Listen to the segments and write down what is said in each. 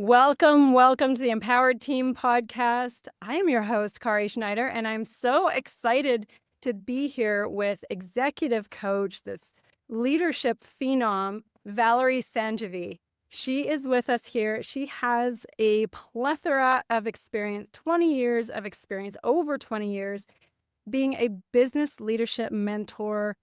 Welcome to the Empowered Team podcast. I am your host, Kari Schneider, and I'm so excited to be here with executive coach, this leadership phenom, Valarie Sandjivy. She is with us here. She has a plethora of experience, 20 years of experience, over 20 years, being a business leadership mentor.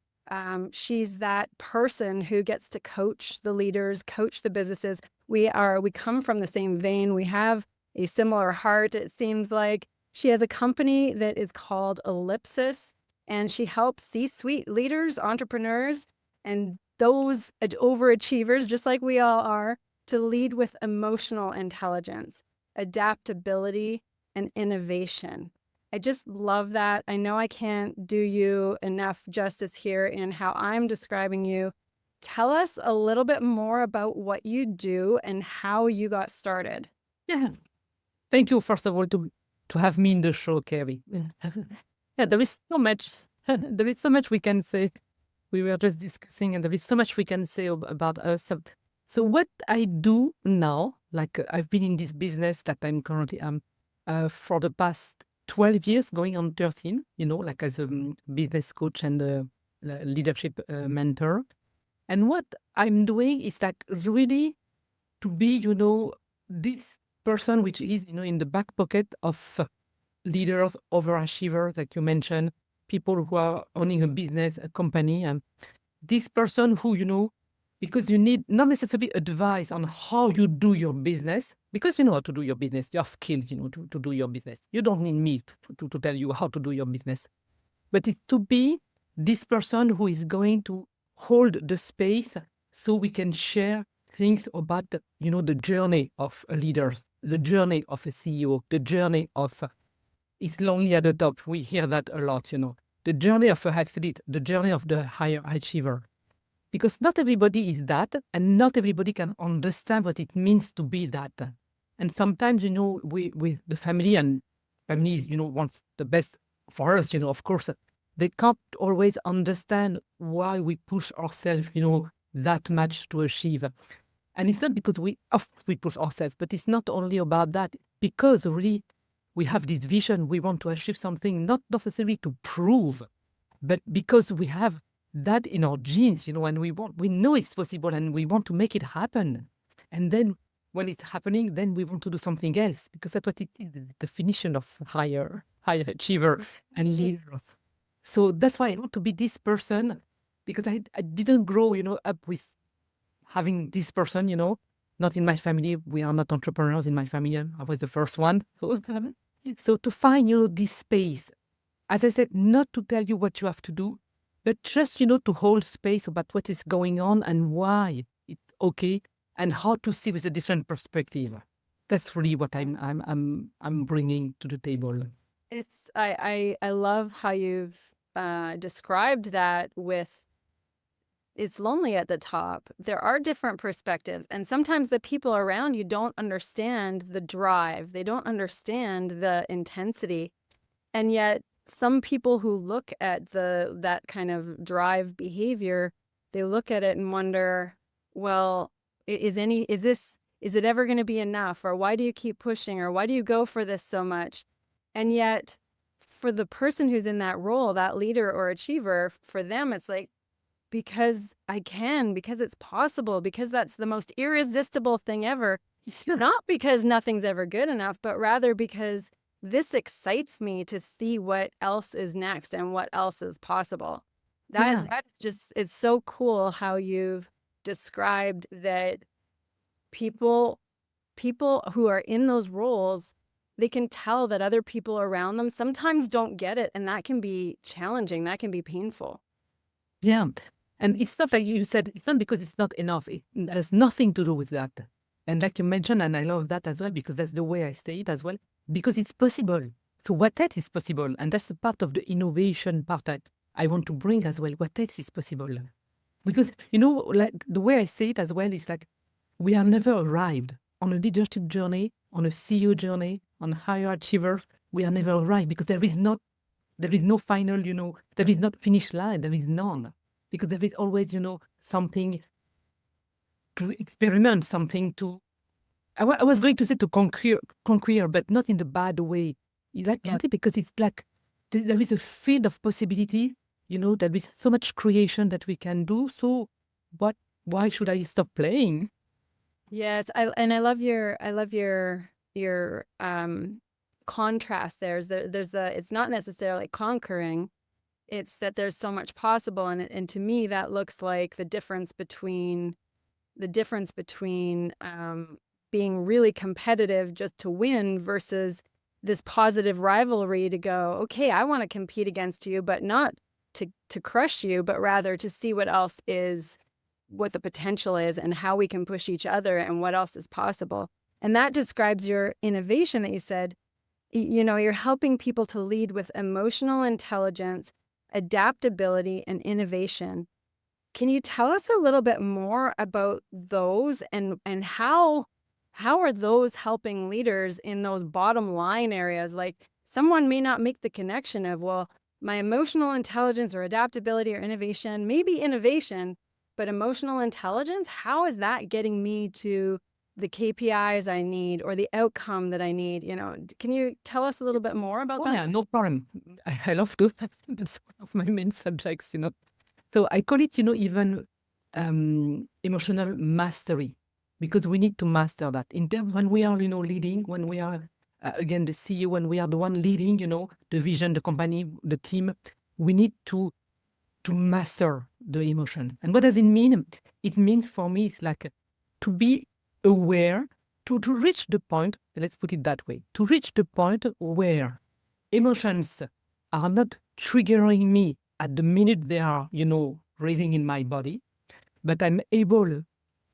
She's that person who gets to coach the leaders, coach the businesses. We come from the same vein. We have a similar heart. It seems like she has a company that is called Ellipsus, and she helps C-suite leaders, entrepreneurs, and those overachievers, just like we all are, to lead with emotional intelligence, adaptability, and innovation. I just love that. I know I can't do you enough justice here in how I'm describing you. Tell us a little bit more about what you do and how you got started. Yeah. Thank you, first of all, to have me in the show, Kari. Yeah, there is so much. There is so much we can say. We were just discussing, and there is so much we can say about us. So what I do now, like I've been in this business that I'm currently for the past 12 years, going on 13. Like as a business coach and a leadership mentor. And what I'm doing is like really to be, this person which is, in the back pocket of leaders, overachievers, like you mentioned, people who are owning a business, a company, and this person who, because you need not necessarily advice on how you do your business, because you know how to do your business, you have skills, to do your business. You don't need me to tell you how to do your business. But it's to be this person who is going to hold the space so we can share things about, the journey of a leader, the journey of a CEO, the journey of, it's lonely at the top. We hear that a lot, the journey of a athlete, the journey of the higher achiever. Because not everybody is that, and not everybody can understand what it means to be that. And sometimes, we the family and families, wants the best for us, of course, they can't always understand why we push ourselves, that much to achieve. And it's not because we push ourselves, but it's not only about that, because really we have this vision, we want to achieve something, not necessarily to prove, but because we have that in our genes, and we know it's possible and we want to make it happen. And then when it's happening, then we want to do something else, because that's what it is, the definition of higher achiever and leader. So that's why I want to be this person, because I didn't grow, up with having this person, not in my family. We are not entrepreneurs in my family. I was the first one. So to find, this space, as I said, not to tell you what you have to do, but just, to hold space about what is going on and why it's okay, and how to see with a different perspective. That's really what I'm bringing to the table. I love how you've described that with it's lonely at the top. There are different perspectives, and sometimes the people around you don't understand the drive. They don't understand the intensity. And yet some people who look at that kind of drive behavior, they look at it and wonder, well, is it ever going to be enough? Or why do you keep pushing? Or why do you go for this so much? And yet for the person who's in that role, that leader or achiever, for them, it's like, because I can, because it's possible, because that's the most irresistible thing ever. Not because nothing's ever good enough, but rather because this excites me to see what else is next and what else is possible. That's just, it's so cool how you've described that people who are in those roles, they can tell that other people around them sometimes don't get it. And that can be challenging. That can be painful. Yeah. And it's not like you said, it's not because it's not enough. It has nothing to do with that. And like you mentioned, and I love that as well, because that's the way I say it as well, because it's possible. So what else is possible? And that's the part of the innovation part that I want to bring as well. What else is possible? Because, like the way I say it as well is like, we are never arrived on a leadership journey, on a CEO journey, on higher achievers. We are never arrived because there is no final, there is not finish line. There is none. Because there is always, something to experiment, something to I was going to say to conquer, but not in the bad way. Like, because it's like there is a field of possibility, there is so much creation that we can do. So why should I stop playing? Yes, I love your contrast there. It's not necessarily conquering, it's that there's so much possible, and to me that looks like the difference between being really competitive just to win versus this positive rivalry to go, okay, I want to compete against you, but not to crush you, but rather to see what the potential is and how we can push each other and what else is possible. And that describes your innovation that you said, you're helping people to lead with emotional intelligence, adaptability, and innovation. Can you tell us a little bit more about those and how are those helping leaders in those bottom line areas? Like someone may not make the connection of, well, my emotional intelligence or adaptability or innovation, maybe innovation, but emotional intelligence, how is that getting me to the KPIs I need or the outcome that I need? Can you tell us a little bit more about that? Yeah, no problem. I love to. That's one of my main subjects. So I call it, even emotional mastery, because we need to master that. In terms when we are, leading, when we are again the CEO, when we are the one leading, the vision, the company, the team, we need to master the emotions. And what does it mean? It means for me, it's like to be aware, to reach the point. Let's put it that way: to reach the point where emotions are not triggering me at the minute they are, raising in my body, but I'm able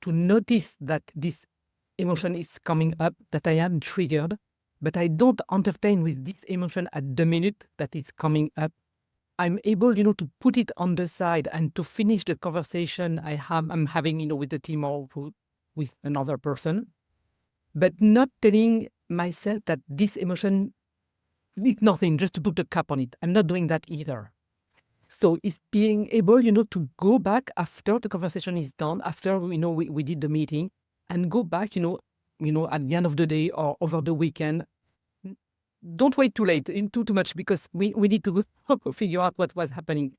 to notice that this emotion is coming up, that I am triggered, but I don't entertain with this emotion at the minute that it's coming up. I'm able, to put it on the side and to finish the conversation I'm having, with the team or with another person, but not telling myself that this emotion it's nothing, just to put a cap on it. I'm not doing that either. So it's being able, to go back after the conversation is done, after, we did the meeting, and go back, at the end of the day or over the weekend. Don't wait too late, too much, because we need to figure out what was happening.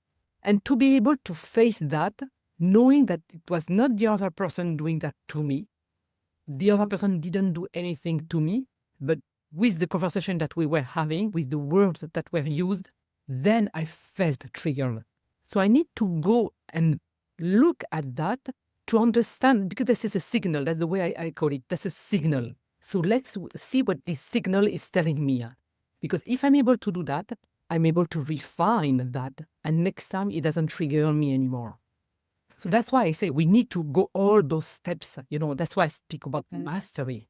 And to be able to face that, knowing that it was not the other person doing that to me. The other person didn't do anything to me, but with the conversation that we were having, with the words that were used, then I felt triggered. So I need to go and look at that to understand, because this is a signal. That's the way I call it. That's a signal. So let's see what this signal is telling me. Because if I'm able to do that, I'm able to refine that. And next time it doesn't trigger me anymore. So that's why I say we need to go all those steps. That's why I speak about mastery.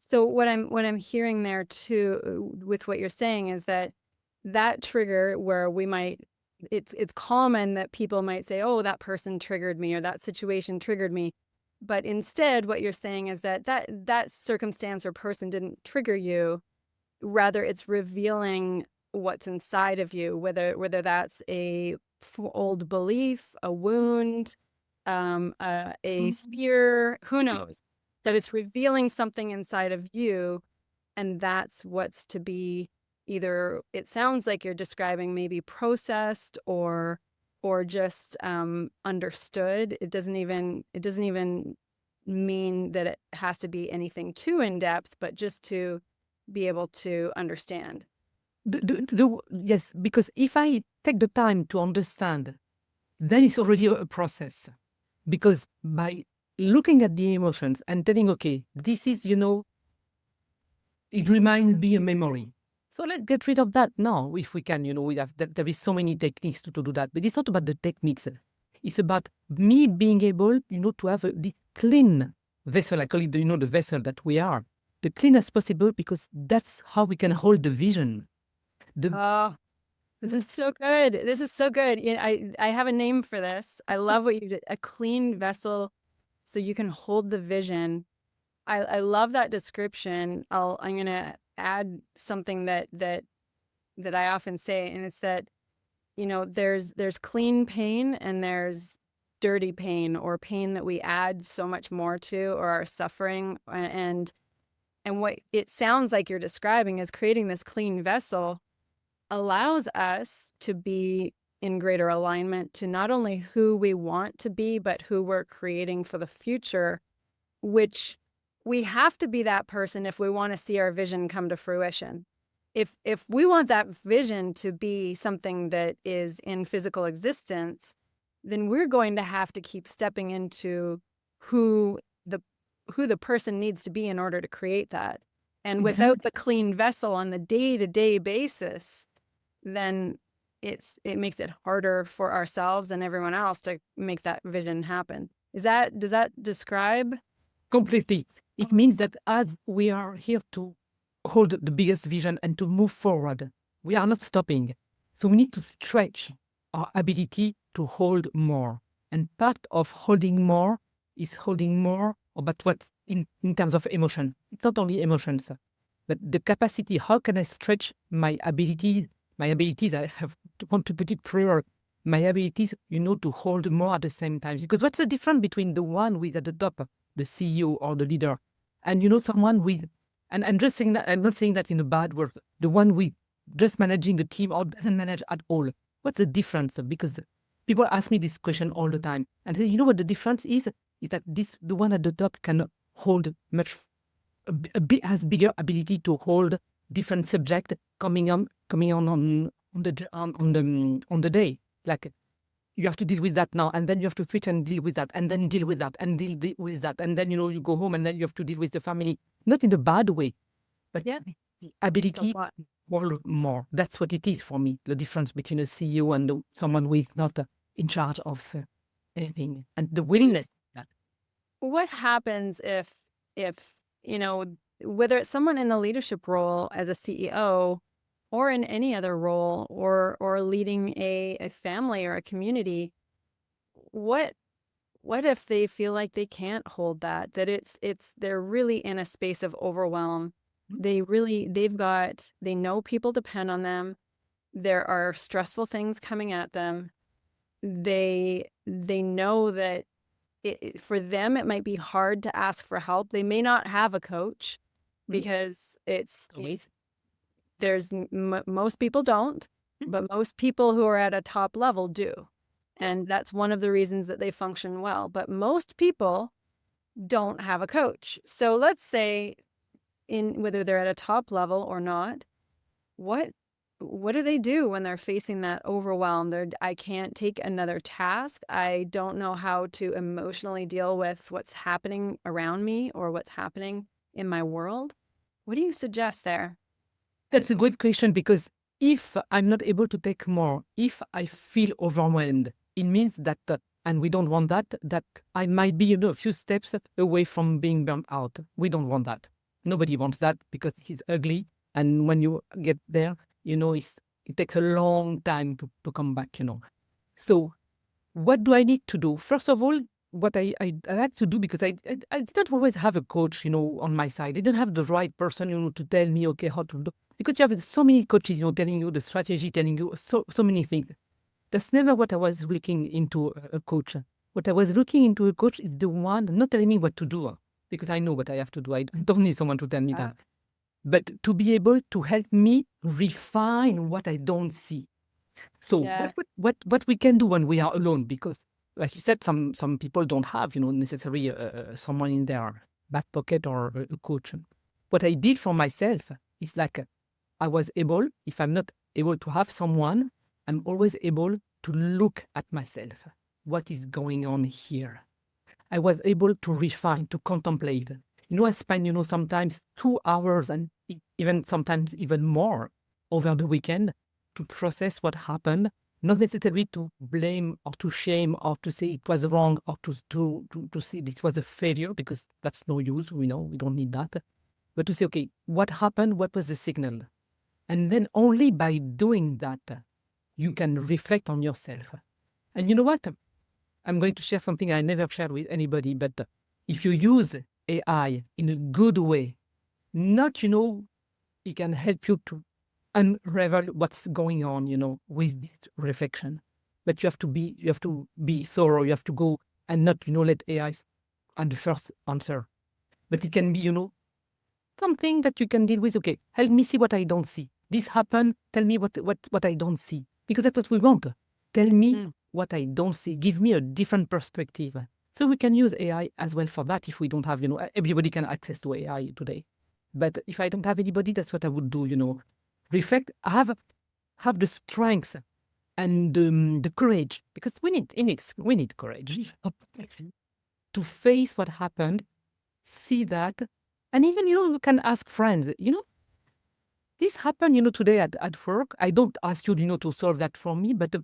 So what I'm hearing there too, with what you're saying, is that trigger where it's common that people might say, oh, that person triggered me or that situation triggered me. But instead, what you're saying is that circumstance or person didn't trigger you. Rather, it's revealing what's inside of you, whether that's a old belief, a wound, a fear, who knows? That it's revealing something inside of you, and that's what's to be either, it sounds like you're describing maybe processed or just understood. It doesn't even mean that it has to be anything too in depth, but just to be able to understand. Yes, because if I take the time to understand, then it's already a process. Because by looking at the emotions and telling, okay, this is, it reminds me a memory. So let's get rid of that now, if we can. There is so many techniques to do that. But it's not about the techniques. It's about me being able, to have the clean vessel. I call it, the vessel that we are. The cleanest possible, because that's how we can hold the vision. Oh, this is so good. This is so good. I have a name for this. I love what you did. A clean vessel so you can hold the vision. I love that description. I'm gonna add something that I often say, and it's that, there's clean pain and there's dirty pain, or pain that we add so much more to, or our suffering. And And what it sounds like you're describing is creating this clean vessel allows us to be in greater alignment to not only who we want to be, but who we're creating for the future, which we have to be that person if we want to see our vision come to fruition. If we want that vision to be something that is in physical existence, then we're going to have to keep stepping into who the person needs to be in order to create that. And without the clean vessel on the day-to-day basis, then it makes it harder for ourselves and everyone else to make that vision happen. Does that describe? Completely. It means that as we are here to hold the biggest vision and to move forward, we are not stopping. So we need to stretch our ability to hold more. And part of holding more is holding more about what's in terms of emotion. It's not only emotions, but the capacity. How can I stretch my abilities? My abilities, I have to want to put it clearer, my abilities, to hold more at the same time. Because what's the difference between the one with at the top, the CEO or the leader, and someone with, and I'm just saying that, I'm not saying that in a bad word, the one with just managing the team or doesn't manage at all. What's the difference? Because people ask me this question all the time, and say, what the difference is that the one at the top can hold has bigger ability to hold different subject coming on the day. Like you have to deal with that now, and then you have to switch and deal with that, and then deal with that, and deal with that, and then you go home, and then you have to deal with the family. Not in a bad way, but Yeah, the ability to hold more. That's what it is for me. The difference between a CEO and someone who is not in charge of anything, and the willingness. what happens if whether it's someone in a leadership role as a CEO or in any other role or leading a family or a community, what if they feel like they can't hold that they're really in a space of overwhelm. They know people depend on them. There are stressful things coming at them. They know that for them, it might be hard to ask for help. They may not have a coach because most people don't, but most people who are at a top level do. And that's one of the reasons that they function well. But most people don't have a coach. So let's say whether they're at a top level or not, what do they do when they're facing that overwhelm? I can't take another task. I don't know how to emotionally deal with what's happening around me or what's happening in my world. What do you suggest there? That's a good question, because if I'm not able to take more, if I feel overwhelmed, it means that, and we don't want that I might be, a few steps away from being burnt out. We don't want that. Nobody wants that because he's ugly. And when you get there, it takes a long time to come back, So what do I need to do? First of all, what I like to do, because I didn't always have a coach, on my side. I didn't have the right person, to tell me, okay, how to do. Because you have so many coaches, telling you the strategy, telling you so many things. That's never what I was looking into a coach. What I was looking into a coach is the one not telling me what to do, because I know what I have to do. I don't need someone to tell me that. But to be able to help me refine what I don't see. So what we can do when we are alone, because like you said, some people don't have, necessarily someone in their back pocket or a coach. What I did for myself is like, I was able, if I'm not able to have someone, I'm always able to look at myself. What is going on here? I was able to refine, to contemplate. I spend, sometimes 2 hours and even sometimes even more over the weekend to process what happened, not necessarily to blame or to shame or to say it was wrong or to say it was a failure, because that's no use. We know we don't need that. But to say, okay, what happened? What was the signal? And then only by doing that, you can reflect on yourself. And you know what? I'm going to share something I never shared with anybody, but if you use AI in a good way, not, it can help you to unravel what's going on, with this reflection. But you have to be thorough. You have to go and not, let AI and the first answer. But it can be, something that you can deal with. Okay, help me see what I don't see. This happened. Tell me what I don't see. Because that's what we want. Tell me what I don't see. Give me a different perspective. So we can use AI as well for that if we don't have, everybody can access to AI today. But if I don't have anybody, that's what I would do, reflect, have the strength and the courage, because we need courage to face what happened, see that, and even, you can ask friends, this happened, today at work. I don't ask you, to solve that for me, but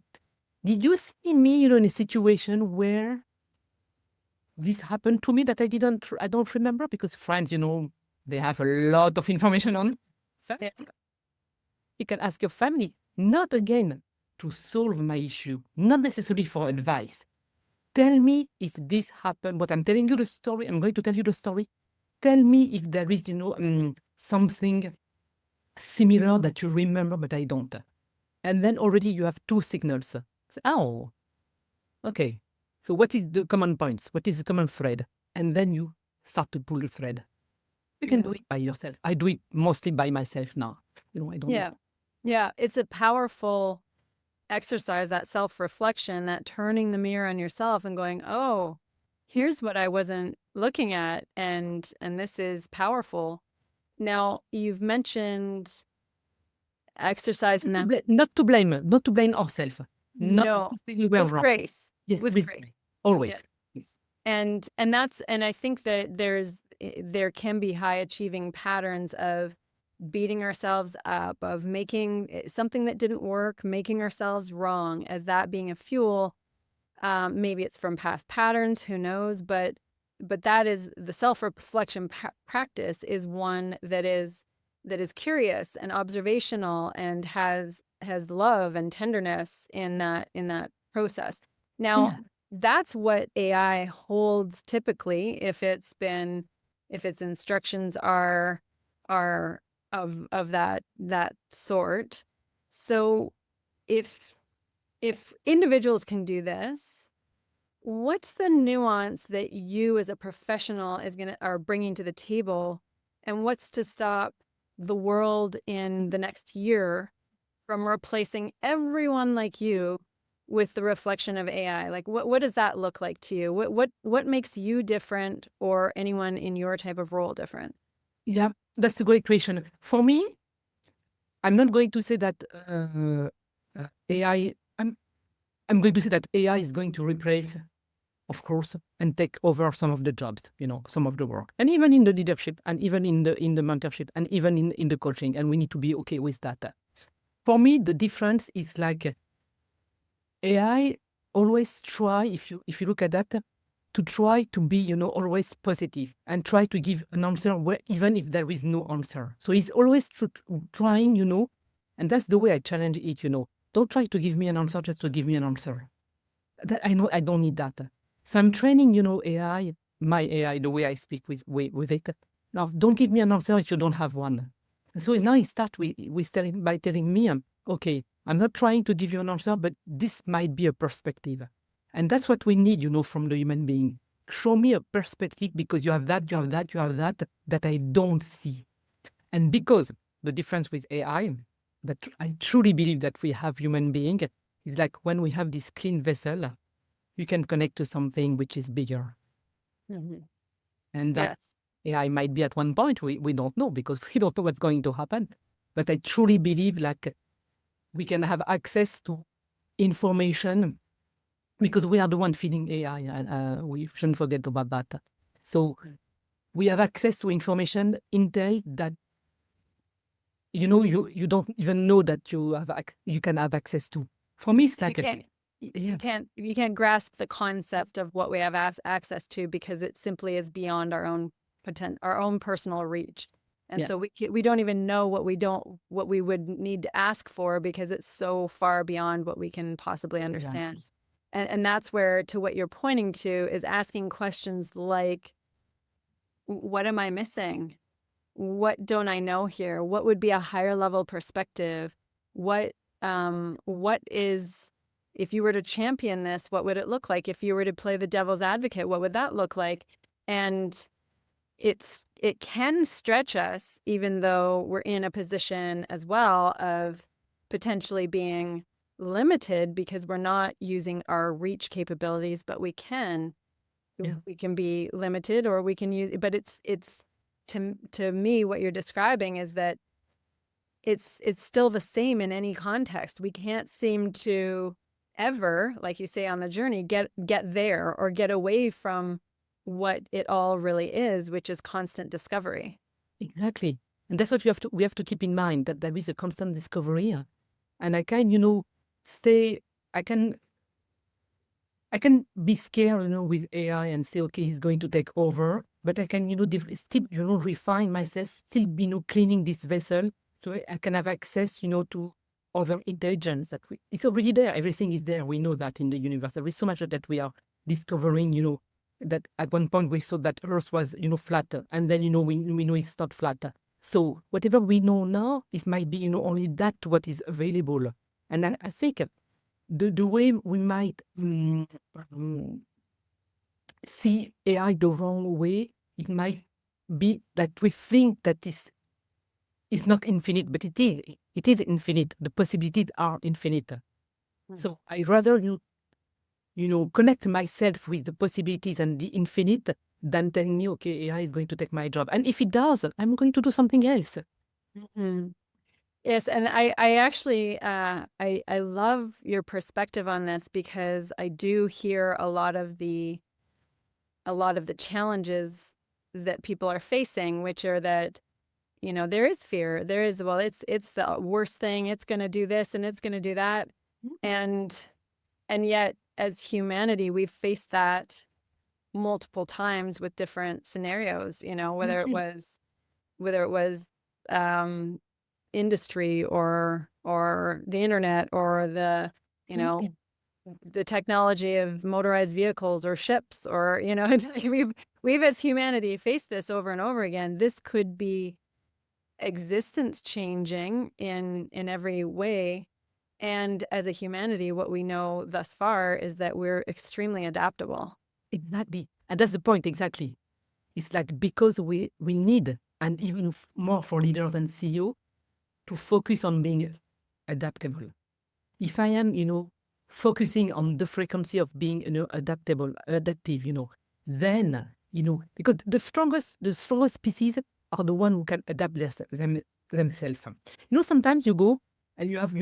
did you see me, in a situation where this happened to me that I don't remember? Because friends, they have a lot of information on. Yeah. You can ask your family, not again to solve my issue, not necessarily for advice. Tell me if this happened, what I'm telling you the story, I'm going to tell you the story. Tell me if there is, something similar that you remember, but I don't. And then already you have two signals. Say, oh, okay. So what is the common points? What is the common thread? And then you start to pull the thread. You can do it by yourself. I do it mostly by myself now. I don't know. Yeah, it's a powerful exercise, that self-reflection, that turning the mirror on yourself and going, oh, here's what I wasn't looking at, and this is powerful. Now, you've mentioned exercise now. Not to blame ourselves. No, with grace. Yes, with grace. Always. Yes. And I think that there can be high achieving patterns of beating ourselves up, of making something that didn't work, making ourselves wrong, as that being a fuel. Maybe it's from past patterns, who knows? But that is the self-reflection practice is one that is curious and observational and has love and tenderness in that process. Now, that's what AI holds typically, if its instructions are of that sort. So if individuals can do this, what's the nuance that you as a professional are bringing to the table, and what's to stop the world in the next year from replacing everyone like you with the reflection of AI? Like, what does that look like to you? What makes you different, or anyone in your type of role different? Yeah, that's a great question. For me, I'm not going to say that AI. I'm going to say that AI is going to replace, of course, and take over some of the jobs, some of the work, and even in the leadership, and even in the mentorship, and even in the coaching. And we need to be okay with that. For me, the difference is like AI always try, if you look at that, to try to be, always positive and try to give an answer even if there is no answer. So he's always trying, and that's the way I challenge it, Don't try to give me an answer just to give me an answer. That I know I don't need that. So I'm training, AI, my AI, the way I speak with it. Now, don't give me an answer if you don't have one. So now he starts by telling me, okay, I'm not trying to give you an answer, but this might be a perspective. And that's what we need, from the human being. Show me a perspective, because you have that, that I don't see. And because the difference with AI, that I truly believe that we have human being, is like when we have this clean vessel, you can connect to something which is bigger. And that AI might be at one point, we don't know, because we don't know what's going to happen. But I truly believe like we can have access to information, because we are the one feeding AI, and we shouldn't forget about that. So we have access to information, intel that you don't even know that you can have access to. For me, it's like you can't grasp the concept of what we have access to, because it simply is beyond our own personal reach. And so we don't even know what we would need to ask for, because it's so far beyond what we can possibly understand. Yes. And that's where, to what you're pointing to, is asking questions like, what am I missing? What don't I know here? What would be a higher level perspective? What is, if you were to champion this, what would it look like? If you were to play the devil's advocate, what would that look like? And it can stretch us, even though we're in a position as well of potentially being limited because we're not using our reach capabilities, but we can. Yeah. We can be limited, or we can use, but it's to me, what you're describing is that it's still the same in any context. We can't seem to ever, like you say, on the journey, get there or get away from what it all really is, which is constant discovery. Exactly. And that's what we have to keep in mind, that there is a constant discovery. And I can, say, I can be scared, with AI and say, okay, he's going to take over. But I can, still, refine myself, still be, cleaning this vessel, so I can have access, to other intelligence it's already there. Everything is there. We know that in the universe. There is so much that we are discovering, that at one point we thought that Earth was, flatter. And then, we know it's not flatter. So whatever we know now, it might be, only that what is available. And I think the way we might see AI the wrong way, it might be that we think that is not infinite, but it is. It is infinite. The possibilities are infinite. So I rather connect myself with the possibilities and the infinite than telling me, okay, AI is going to take my job. And if it does, I'm going to do something else. Mhm. Yes, and I actually I love your perspective on this, because I do hear a lot of the challenges that people are facing, which are that, there is fear. There is, well, it's the worst thing. It's going to do this and it's going to do that. And yet, as humanity, we've faced that multiple times with different scenarios, whether it was um industry or the internet, or the, the technology of motorized vehicles or ships, or, like we've as humanity faced this over and over again. This could be existence changing in every way. And as a humanity, what we know thus far is that we're extremely adaptable. Exactly. And that's the point, exactly. It's like, because we need, and even more for leaders and CEO, to focus on being adaptable. If I am, focusing on the frequency of being, adaptive, then, because the strongest species are the one who can adapt themselves. Sometimes you go and you have,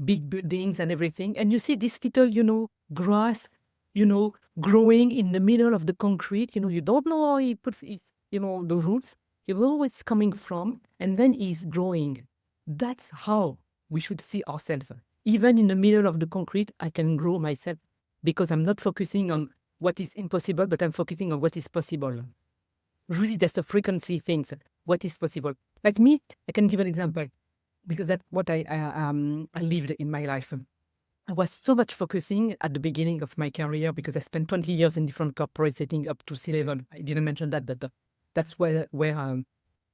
big buildings and everything, and you see this little, grass, growing in the middle of the concrete. You don't know how he put, the roots. You don't know where it's coming from, and then he's growing. That's how we should see ourselves. Even in the middle of the concrete, I can grow myself, because I'm not focusing on what is impossible, but I'm focusing on what is possible. Really, that's a frequency thing. What is possible? Like me, I can give an example, because that's what I lived in my life. I was so much focusing at the beginning of my career, because I spent 20 years in different corporate settings up to C-level. I didn't mention that, but that's where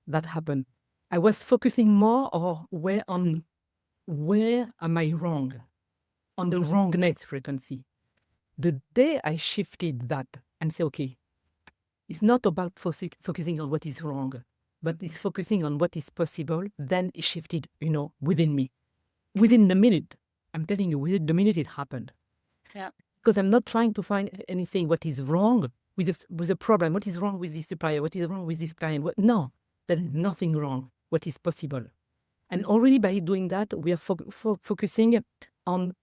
that happened. I was focusing more on where am I wrong, on the wrongness frequency. The day I shifted that and say, okay, it's not about focusing on what is wrong, but it's focusing on what is possible, then it shifted, within me. Within the minute, I'm telling you, within the minute it happened. Yeah. Because I'm not trying to find anything, what is wrong with the problem. What is wrong with this supplier? What is wrong with this client? No, there is nothing wrong. What is possible? And already by doing that, we are focusing on,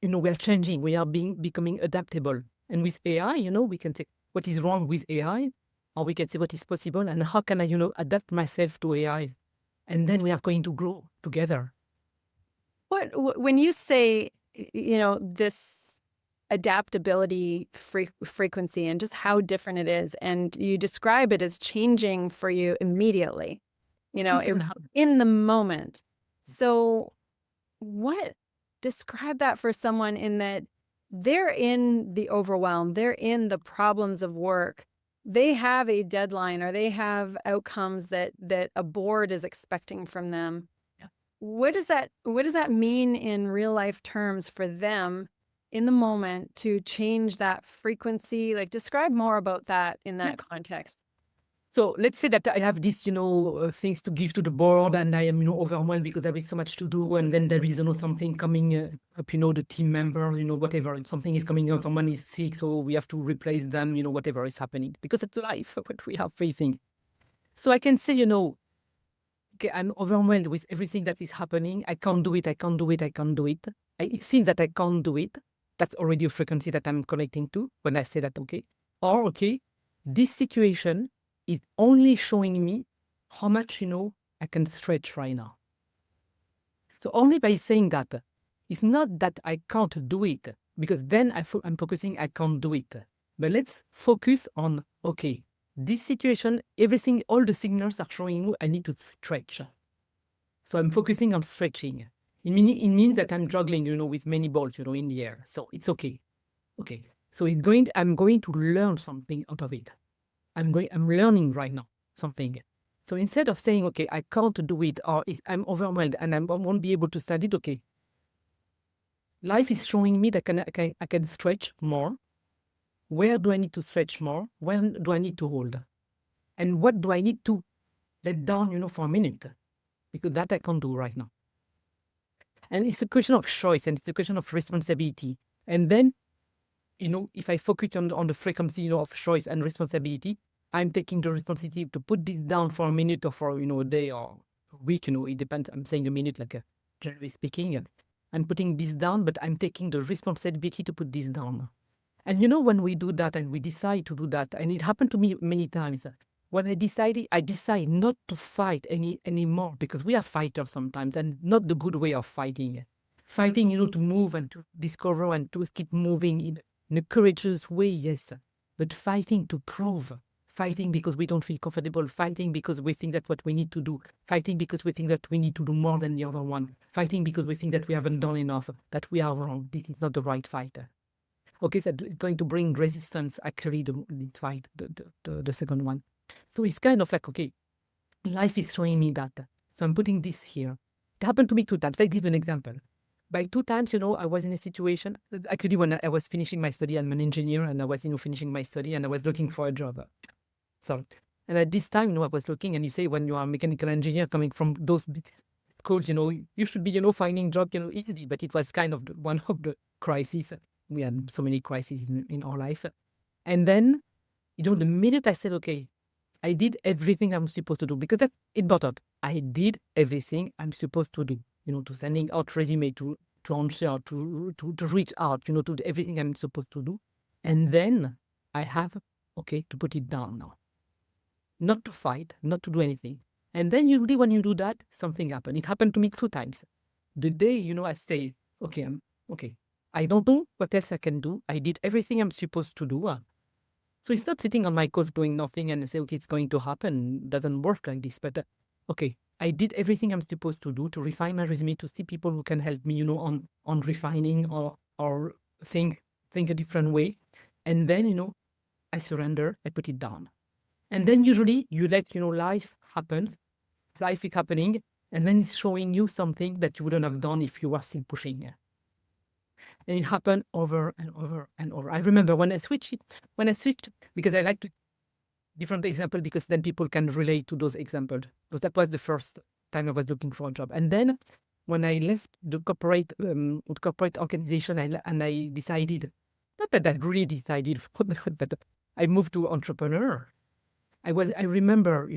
we are changing. We are becoming adaptable. And with AI, we can say what is wrong with AI, or we can say what is possible, and how can I, adapt myself to AI. And then we are going to grow together. When you say, this adaptability frequency and just how different it is, and you describe it as changing for you immediately, in the moment. So describe that for someone, in that they're in the overwhelm, they're in the problems of work, they have a deadline, or they have outcomes that a board is expecting from them. What does that mean in real life terms for them in the moment to change that frequency? Like, describe more about that in that context. So let's say that I have this, things to give to the board, and I am, overwhelmed because there is so much to do, and then there is, something coming up, the team member, whatever, something is coming up, someone is sick, so we have to replace them, whatever is happening, because it's life, what we are facing. So I can say, okay, I'm overwhelmed with everything that is happening. I can't do it. I can't do it. I can't do it. It seems that I can't do it. That's already a frequency that I'm connecting to when I say that, okay. Or, okay, this situation is only showing me how much, I can stretch right now. So only by saying that, it's not that I can't do it, because then I'm focusing, I can't do it. But let's focus on, okay, this situation, everything, all the signals are showing you I need to stretch. So I'm focusing on stretching. It means that I'm juggling, with many balls, in the air. So it's okay. Okay. So I'm going to learn something out of it. I'm learning right now something. So instead of saying, okay, I can't do it, or I'm overwhelmed and I won't be able to study it, okay. Life is showing me that I can stretch more. Where do I need to stretch more? When do I need to hold? And what do I need to let down, for a minute? Because that I can't do right now. And it's a question of choice, and it's a question of responsibility. And then, if I focus on the frequency, of choice and responsibility, I'm taking the responsibility to put this down for a minute or for, a day or a week, it depends. I'm saying a minute, like generally speaking. I'm putting this down, but I'm taking the responsibility to put this down. And when we do that and we decide to do that, and it happened to me many times, when I decide not to fight anymore, because we are fighters sometimes, and not the good way of fighting. Fighting, to move and to discover and to keep moving in a courageous way, yes. But fighting to prove, fighting because we don't feel comfortable, fighting because we think that's what we need to do, fighting because we think that we need to do more than the other one, fighting because we think that we haven't done enough, that we are wrong. This is not the right fight. Okay, so it's going to bring resistance, actually, the fight, the second one. So it's kind of like, okay, life is showing me that. So I'm putting this here. It happened to me 2 times. Let's give an example. By 2 times, I was in a situation, actually, when I was finishing my study, I'm an engineer, and I was, finishing my study, and I was looking for a job. So, and at this time, I was looking, and you say, when you are a mechanical engineer coming from those big schools, you should be, finding job, easy, but it was kind of one of the crises. We had so many crises in our life. And then, the minute I said, okay, I did everything I'm supposed to do, because that it mattered. I did everything I'm supposed to do, to sending out resume, to answer, to reach out, to do everything I'm supposed to do. And then I have, okay, to put it down now. Not to fight, not to do anything. And then usually when you do that, something happened. It happened to me 2 times. The day, I say, okay, I'm okay. I don't know what else I can do. I did everything I'm supposed to do. So it's not sitting on my couch doing nothing and say, okay, it's going to happen. It doesn't work like this. But okay, I did everything I'm supposed to do to refine my resume, to see people who can help me, on refining or think a different way. And then, I surrender, I put it down. And then usually you let, life happen. Life is happening. And then it's showing you something that you wouldn't have done if you were still pushing. And it happened over and over and over. I remember when I switched, because I like to different example, because then people can relate to those examples. Because that was the first time I was looking for a job. And then when I left the corporate organization, I decided, not that I really decided, but I moved to entrepreneur. I remember,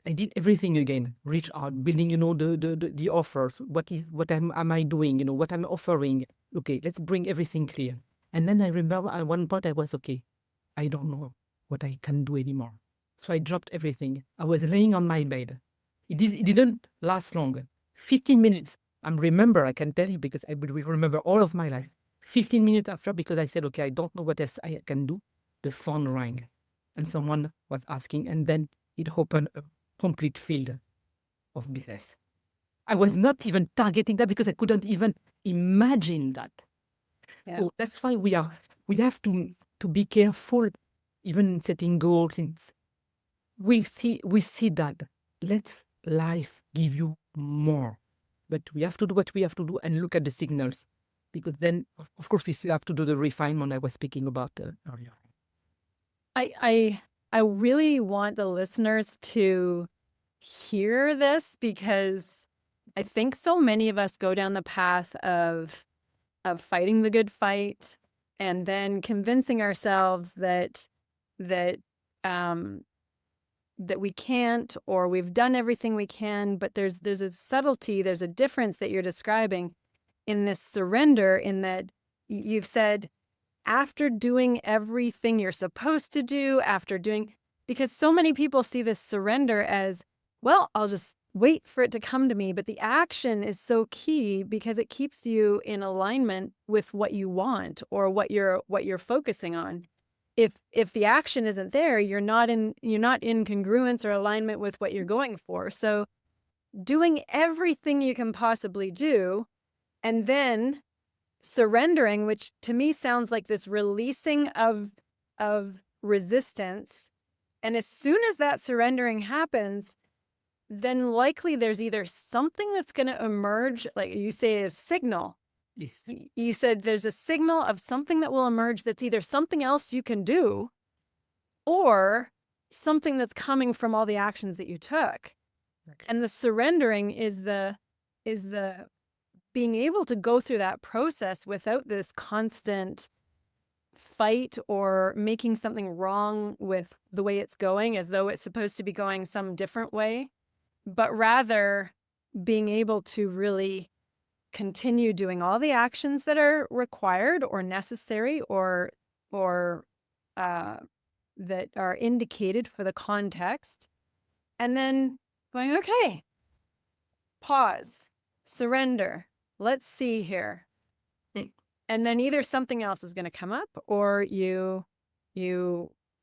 I did everything again, reach out, building, the offers. What am I doing? What I'm offering. Okay, let's bring everything clear. And then I remember at one point I was, okay, I don't know what I can do anymore. So I dropped everything. I was laying on my bed. It didn't last long. 15 minutes. I can tell you, because I will remember all of my life. 15 minutes after, because I said, okay, I don't know what else I can do. The phone rang. And someone was asking, and then it opened a complete field of business. I was not even targeting that, because I couldn't even imagine that. Yeah. So that's why we have to be careful, even in setting goals. We see that let's life give you more, but we have to do what we have to do and look at the signals, because then of course we still have to do the refinement I was speaking about earlier. I I really want the listeners to hear this, because I think so many of us go down the path of fighting the good fight, and then convincing ourselves that that um, that we can't, or we've done everything we can. But there's a subtlety, there's a difference that you're describing in this surrender, in that you've said, after doing everything you're supposed to do, because so many people see this surrender as, well, I'll just wait for it to come to me. But the action is so key, because it keeps you in alignment with what you want, or what you're focusing on. If the action isn't there, you're not in congruence or alignment with what you're going for. So doing everything you can possibly do, and then surrendering, which to me sounds like this releasing of resistance. And as soon as that surrendering happens, then likely there's either something that's going to emerge, like you say, a signal. Yes. You said there's a signal of something that will emerge, that's either something else you can do, or something that's coming from all the actions that you took. Okay. And the surrendering is the being able to go through that process without this constant fight, or making something wrong with the way it's going, as though it's supposed to be going some different way, but rather being able to really continue doing all the actions that are required or necessary, or that are indicated for the context, and then going, okay, pause, surrender, let's see here. And then either something else is going to come up, or you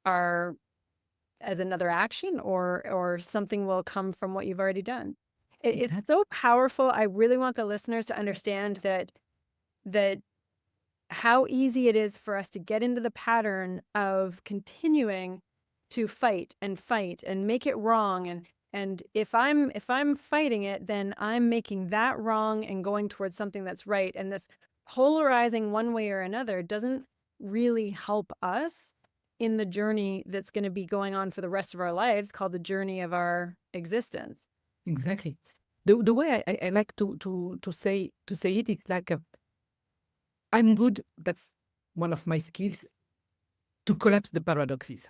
are as another action, or something will come from what you've already done. It's so powerful. I really want the listeners to understand that how easy it is for us to get into the pattern of continuing to fight and make it wrong. And if I'm fighting it, then I'm making that wrong and going towards something that's right. And this polarizing one way or another doesn't really help us in the journey that's going to be going on for the rest of our lives, called the journey of our existence. Exactly. The way I like to say it is like, I'm good. That's one of my skills, to collapse the paradoxes.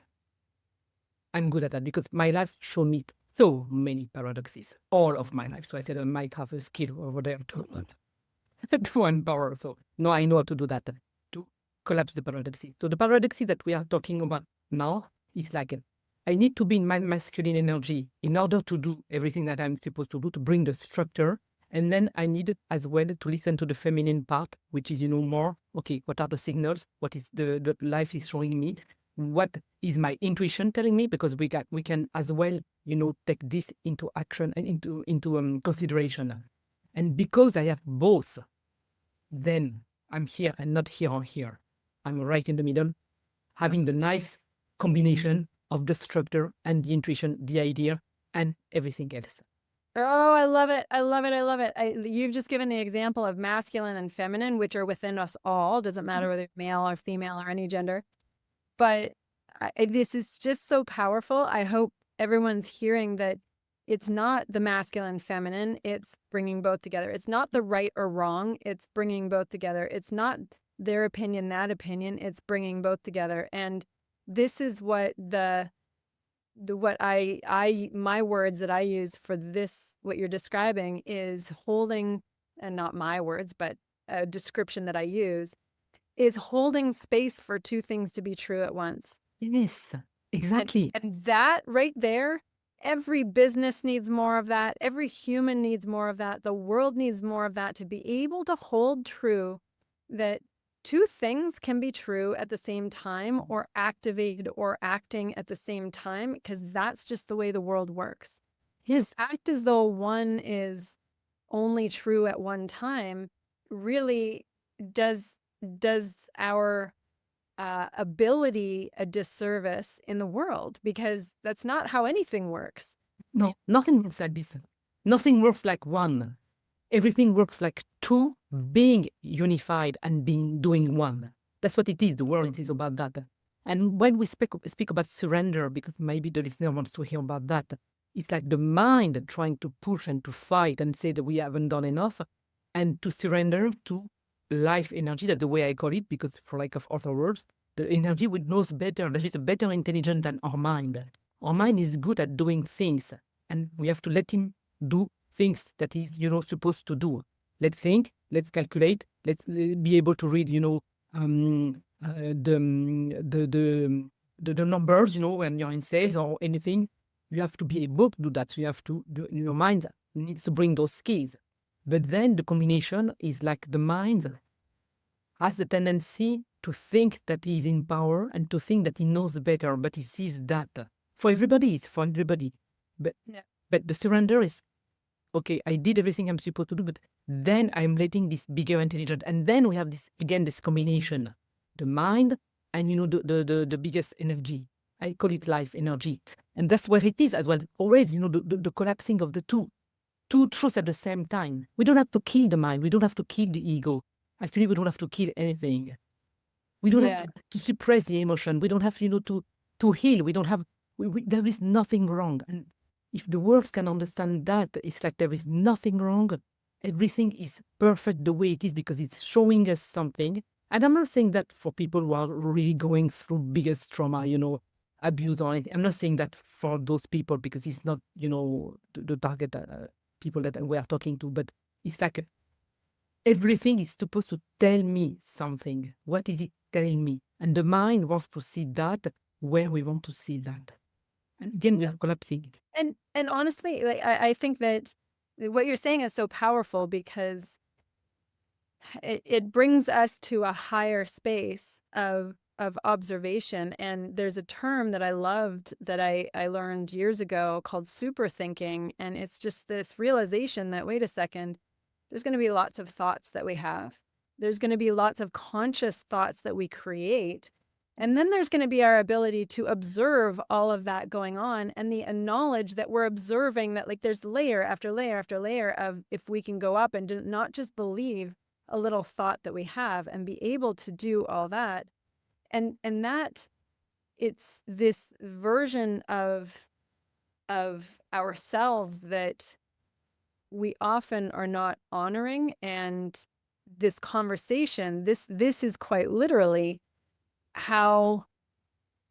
I'm good at that, because my life showed me so many paradoxes, all of my life. So I said I might have a skill over there to empower. So no, I know how to do that, to collapse the paradoxes. So the paradoxes that we are talking about now is like, I need to be in my masculine energy in order to do everything that I'm supposed to do, to bring the structure. And then I need as well to listen to the feminine part, which is, more, okay, what are the signals? What is the life is showing me? What is my intuition telling me? Because we can as well, take this into action and into consideration. And because I have both, then I'm here and not here or here. I'm right in the middle, having the nice combination of the structure and the intuition, the idea, and everything else. Oh, I love it. I love it. I love it. You've just given the example of masculine and feminine, which are within us all. Doesn't matter whether male or female or any gender. But this is just so powerful. I hope everyone's hearing that it's not the masculine, feminine. It's bringing both together. It's not the right or wrong. It's bringing both together. It's not their opinion, that opinion. It's bringing both together. And this is what my words that I use for this, what you're describing, is holding, and not my words, but a description that I use, is holding space for two things to be true at once. Yes, exactly. And that right there, every business needs more of that. Every human needs more of that. The world needs more of that, to be able to hold true that two things can be true at the same time, or activated or acting at the same time, because that's just the way the world works. Yes. Act as though one is only true at one time really does our ability a disservice in the world, because that's not how anything works. No, nothing works like this. Nothing works like one. Everything works like two being unified and doing one. That's what it is. The world is about that. And when we speak about surrender, because maybe the listener wants to hear about that, it's like the mind trying to push and to fight and say that we haven't done enough, and to surrender to life energy. That's the way I call it, because for lack of other words, the energy which knows better, that is a better intelligence than our mind. Our mind is good at doing things, and we have to let him do things that he's, supposed to do. Let's think, let's calculate, let's be able to read, the numbers, when you're in sales or anything. You have to be able to do that. You have to, your mind needs to bring those skills. But then the combination is like the mind has the tendency to think that he's in power and to think that he knows better, but he sees that for everybody, it's for everybody. But, Yeah. but the surrender is, okay, I did everything I'm supposed to do, but then I'm letting this bigger intelligence. And then we have this, again, this combination, the mind and, the biggest energy. I call it life energy. And that's where it is as well. Always, the collapsing of the two truths at the same time. We don't have to kill the mind. We don't have to kill the ego. Actually, we don't have to kill anything. We don't have to suppress the emotion. We don't have, to heal. We don't have, there is nothing wrong. And if the world can understand that, it's like there is nothing wrong. Everything is perfect the way it is because it's showing us something. And I'm not saying that for people who are really going through biggest trauma, abuse or anything. I'm not saying that for those people because it's not, the target people that we are talking to. But it's like everything is supposed to tell me something. What is it telling me? And the mind wants to see that where we want to see that. And again, we are collapsing. And honestly, like I think that what you're saying is so powerful because it brings us to a higher space of observation. And there's a term that I loved that I learned years ago called super thinking. And it's just this realization that, wait a second, there's going to be lots of thoughts that we have. There's going to be lots of conscious thoughts that we create. And then there's going to be our ability to observe all of that going on and the knowledge that we're observing that like there's layer after layer after layer of if we can go up and not just believe a little thought that we have and be able to do all that. And that it's this version of ourselves that we often are not honoring. And this conversation, this is quite literally how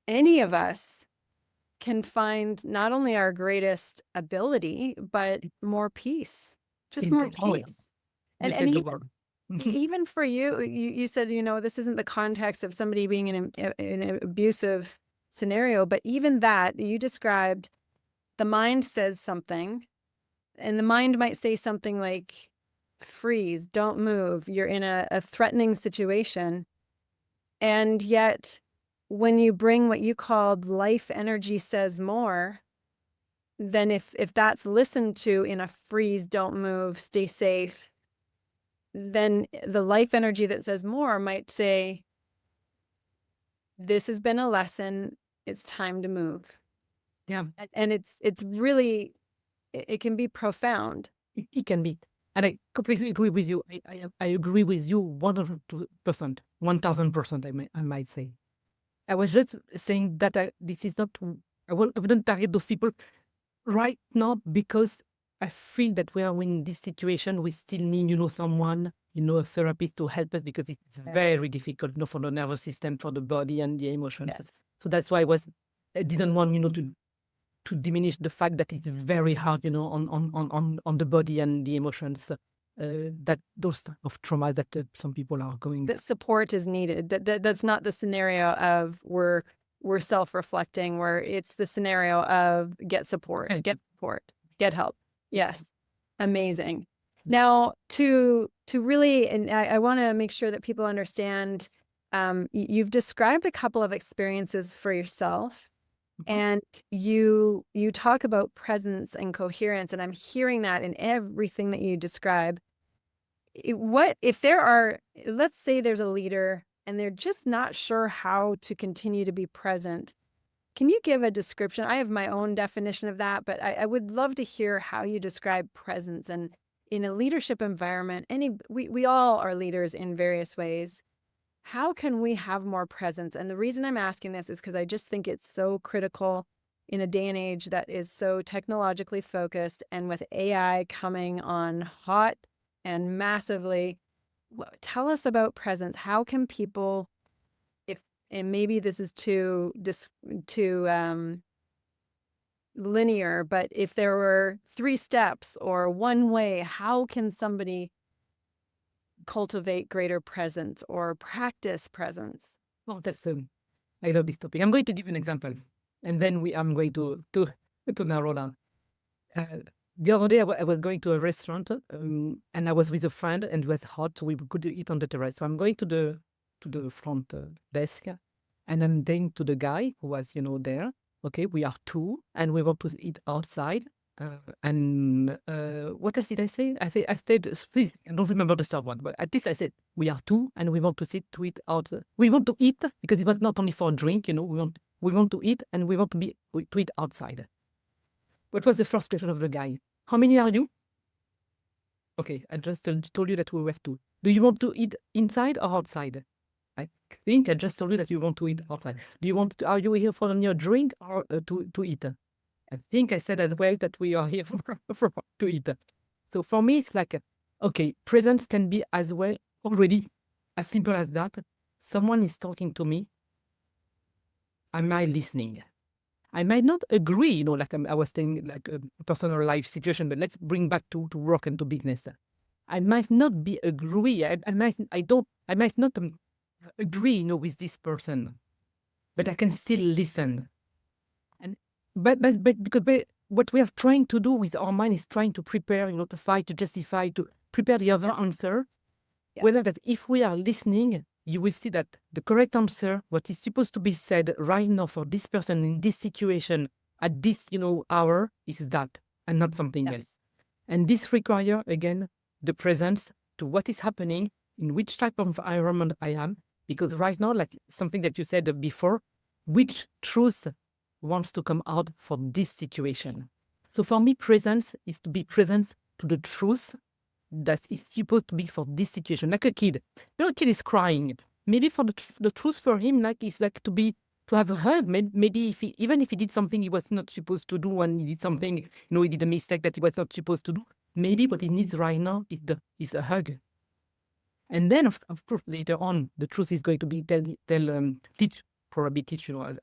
any of us can find not only our greatest ability, but more peace, just more peace. And even for you said, this isn't the context of somebody being in an abusive scenario, but even that you described, the mind says something and the mind might say something like, freeze, don't move. You're in a threatening situation. And yet when you bring what you called life energy says more, then if that's listened to in a freeze, don't move, stay safe, then the life energy that says more might say, this has been a lesson, it's time to move. Yeah. And it's really, it can be profound. It can be. And I completely agree with you. I agree with you 100%, 1000%, I might say. I was just saying that this is not, I wouldn't target those people right now because I feel that we are in this situation. We still need, someone, a therapist to help us because it's very difficult, for the nervous system, for the body and the emotions. Yes. So that's why I didn't want, to diminish the fact that it's very hard, on the body and the emotions. That those type of trauma that some people are going. That support is needed. That's not the scenario of we're self-reflecting, where it's the scenario of get support, get help. Yes, amazing. Now to really, and I want to make sure that people understand. You've described a couple of experiences for yourself. And you talk about presence and coherence, and I'm hearing that in everything that you describe. What if there are, let's say there's a leader and they're just not sure how to continue to be present. Can you give a description? I have my own definition of that, but I would love to hear how you describe presence and in a leadership environment. We all are leaders in various ways. how can we have more presence? And the reason I'm asking this is because I just think it's so critical in a day and age that is so technologically focused, and with AI coming on hot and massively. Tell us about presence. How can people, if, and maybe this is too linear, but if there were 3 steps or one way, how can somebody cultivate greater presence or practice presence? Oh, I love this topic. I'm going to give you an example, and then I'm going to narrow down. The other day, I was going to a restaurant, and I was with a friend, and it was hot, so we could eat on the terrace. So I'm going to the front desk, and I'm saying to the guy who was, there, okay, we are 2, and we want to eat outside. And what else did I say? I said, I don't remember the third one, but at least I said, we are 2, and we want to eat out. We want to eat because it was not only for a drink, we want to eat, and we want to eat outside. What was the first question of the guy? How many are you? Okay, I just told you that we were 2. Do you want to eat inside or outside? I think I just told you that you want to eat outside. Are you here for your drink or to eat? I think I said as well that we are here to eat. So for me, it's like, okay, presence can be as well already as simple as that. Someone is talking to me. Am I listening? I might not agree, like I was saying, like a personal life situation, but let's bring back to work and to business. I might not be agree. I might not agree, with this person, but I can still listen. And but because what we are trying to do with our mind is trying to prepare, to fight, to justify, to prepare the other answer. Yeah. Whether that if we are listening, you will see that the correct answer, what is supposed to be said right now for this person in this situation at this, hour, is that and not something else. And this requires, again, the presence to what is happening, in which type of environment I am. Because right now, like something that you said before, which truth wants to come out for this situation? So for me, presence is to be present to the truth that is supposed to be for this situation. Like a kid. A kid is crying. Maybe for the truth for him, like, is like to have a hug. Maybe even if he did something he was not supposed to do, and he did something, he did a mistake that he was not supposed to do. Maybe what he needs right now is a hug. And then, of course, later on, the truth is going to be teach,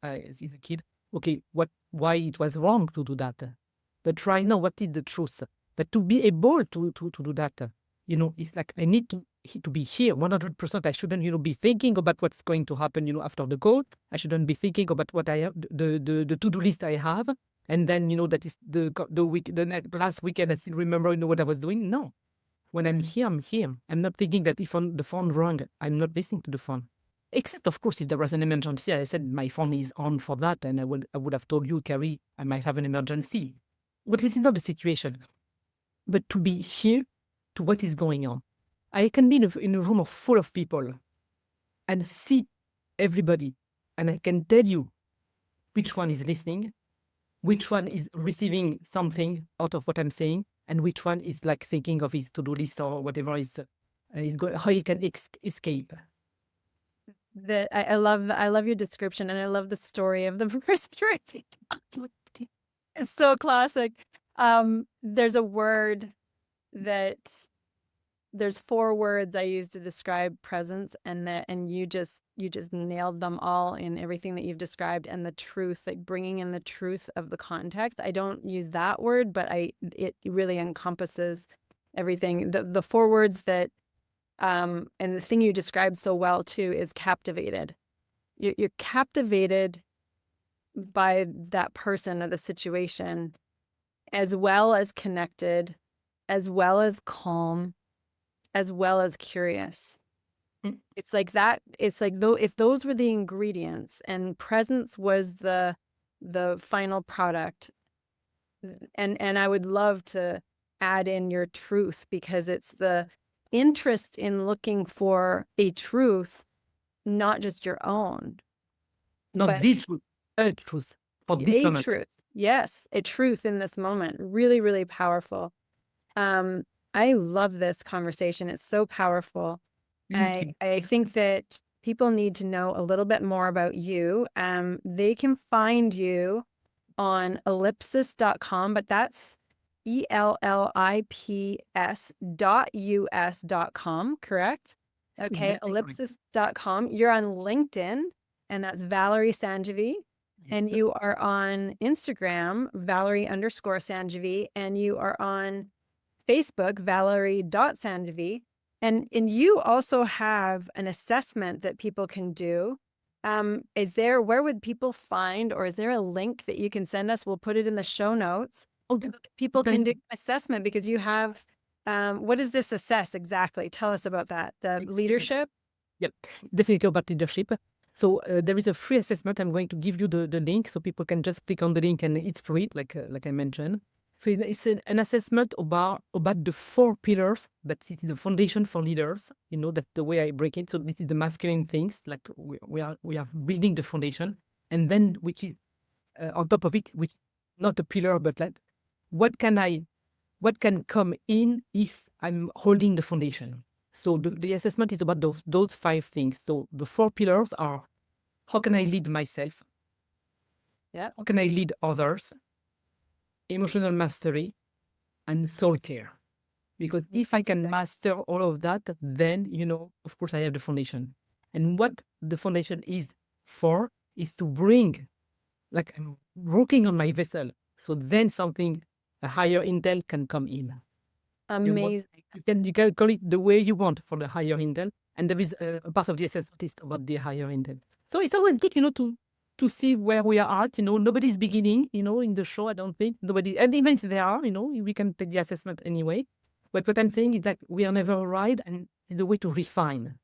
as he's a kid, okay, why it was wrong to do that. But right now, what is the truth? But to be able to do that, it's like I need to be here 100%. I shouldn't, be thinking about what's going to happen, after the call. I shouldn't be thinking about what I have, the to-do list I have. And then, that is the last weekend, I still remember, what I was doing. No. When I'm here, I'm here. I'm not thinking that if the phone rang, I'm not listening to the phone. Except, of course, if there was an emergency. I said my phone is on for that, and I would have told you, Kari, I might have an emergency. But this is not the situation. But to be here to what is going on. I can be in a room full of people and see everybody, and I can tell you which one is listening, which one is receiving something out of what I'm saying, and which one is like thinking of his to-do list or whatever is going, how he can escape. I love your description, and I love the story of the first drink. It's so classic. There's there's 4 words I use to describe presence, and you just nailed them all in everything that you've described, and the truth, like bringing in the truth of the context. I don't use that word, but it really encompasses everything. The 4 words that, and the thing you described so well too is captivated. You're captivated by that person or the situation, as well as connected, as well as calm, as well as curious. It's like that. It's like, though, if those were the ingredients and presence was the final product, and I would love to add in your truth, because it's the interest in looking for a truth, not just your own. Not the truth, a truth. For this moment. Truth. Yes, a truth in this moment. Really, really powerful. I love this conversation. It's so powerful. I think that people need to know a little bit more about you, they can find you on ellipsis.com, but that's ELLIPS.US.com, correct? Okay, Exactly correct. ellipsis.com. You're on LinkedIn, and that's Valarie Sandjivy. And you are on Instagram, Valarie_Sandjivy, and you are on Facebook, Valarie.Sandjivy. And you also have an assessment that people can do. Where would people find, or is there a link that you can send us? We'll put it in the show notes. Okay. People Okay. can do assessment because you have, what does this assess exactly? Tell us about that. The leadership? Yep, definitely about leadership. So there is a free assessment. I'm going to give you the link so people can just click on the link and it's free, like I mentioned. So it's an assessment about the 4 pillars that is the foundation for leaders. You know, that's the way I break it. So this is the masculine things, like we are building the foundation, and then which is on top of it, which not a pillar, but like what can come in if I'm holding the foundation. So the assessment is about those 5 things. So the 4 pillars are: how can I lead myself? Yeah. How can I lead others? Emotional mastery and soul care. Because if I can master all of that, then, you know, of course, I have the foundation. And what the foundation is for is to bring, like I'm working on my vessel. So then something, a higher intel can come in. Amazing. You can call it the way you want for the higher intel. And there is a part of the assessment is about the higher intel. So it's always good, you know, to see where we are at. You know, nobody's beginning, you know, in the show, I don't think. Nobody, and even if there are, you know, we can take the assessment anyway. But what I'm saying is that we are never right, and it's a way to refine.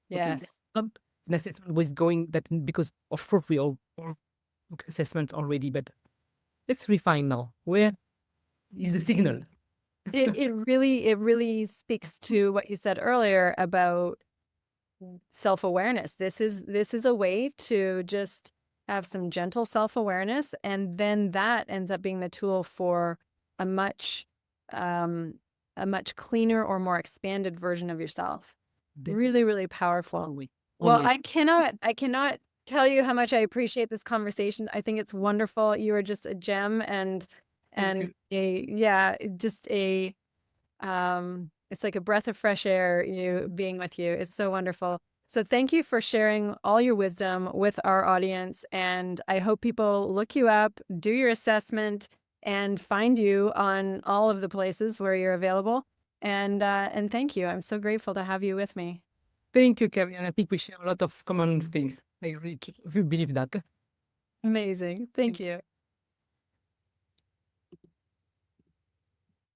Yes. Okay, not an assessment was going that, because of course we all took assessment already, but let's refine now. Where is the signal? It really speaks to what you said earlier about self-awareness. This is a way to just have some gentle self-awareness, and then that ends up being the tool for a much cleaner or more expanded version of yourself. Really, really powerful. Always. Well, I cannot tell you how much I appreciate this conversation. I think it's wonderful. You are just a gem, and it's like a breath of fresh air, you being with you. It's so wonderful. So thank you for sharing all your wisdom with our audience. And I hope people look you up, do your assessment, and find you on all of the places where you're available. And thank you. I'm so grateful to have you with me. Thank you, Kevin. And I think we share a lot of common things. I really believe that. Amazing. Thank you.